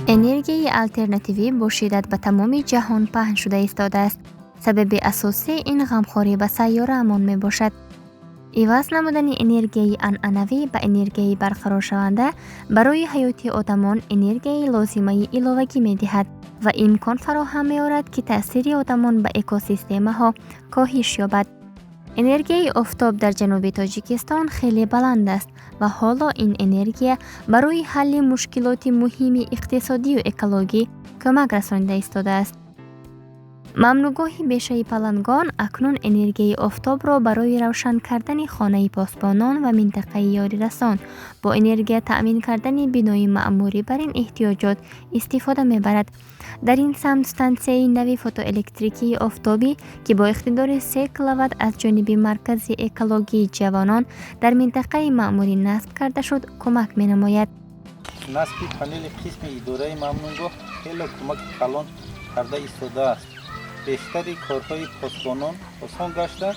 انرژی آلترناتیوی با شدت به تمام جهان پهن شده ایستاده است. سبب اساسی این غمخواری به سیاره‌مان می باشد. عوض نمودن انرژی عنعنوی به انرژی برقرار شونده برای حیات آدمان انرژی لازمه علاوگی می دهد و امکان فراهم می آورد که تأثیر آدمان به اکوسیستم ها کاهش یابد. انرژی آفتاب در جنوب تاجیکستان خیلی بلند است و حالا این انرژی برای حل مشکلات مهم اقتصادی و اکولوژی کمک رسانده ایستاده است. ممنوعگاه بیشه پلنگان اکنون انرژی آفتاب را برای روشن کردن خانه پاسبانان و منطقه یاری رسان با انرژی تأمین کردن بنای معموری بر این احتیاجات استفاده می‌برد. در این سمت استانسیه نوی فوتوالکتریکی آفتابی که با اقتدار 3 کیلووات از جانب مرکز اکولوژی جوانان در منطقه معموری نصب کرده شد کمک می‌نماید. نصب پنل قسم اداره ممنوعگاه خیلی کمک کلان کرده ایستاده است. بیشتری کارهای پاسبانان آسان گشته،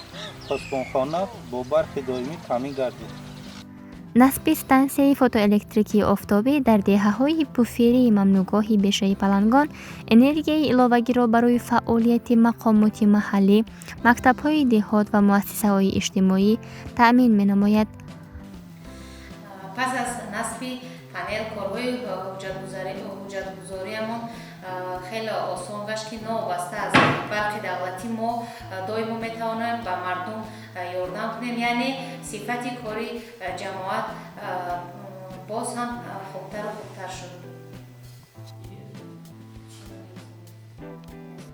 پاسبانخانه با برق دائمی تامین گردید. نصب استانسیه فوتوالکتریکی آفتابی در دهه‌های پوفیری ممنوعگاه بیشه پلنگان انرژی علاوگی را برای فعالیت مقامات محلی، مکتب‌های دهات و مؤسسه‌های اجتماعی تأمین می‌نماید. پس از نصب پنل کارهای حجت‌گذاریمان خیلی آسان گشت که نوابسته از برق دولتی ما دائما میتوانیم به مردم یاردم کنیم، یعنی صفت کاری جماعت باز هم خوبتر و خوبتر شد.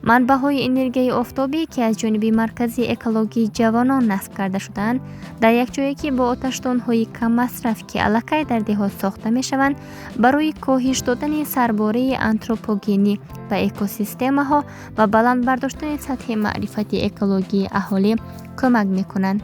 منبع‌های انرژی آفتابی که از جانب مرکز اکولوژی جوانان نصب کرده شدند در یک جایی که با آتش‌دان‌های کم مصرف که الکی در دهات ساخته می‌شوند برای کاهش دادن سرباره آنتروپوگنی و اکوسیستم‌ها و بلند برداشتن سطح معرفت اکولوژی اهالی کمک می‌کنند.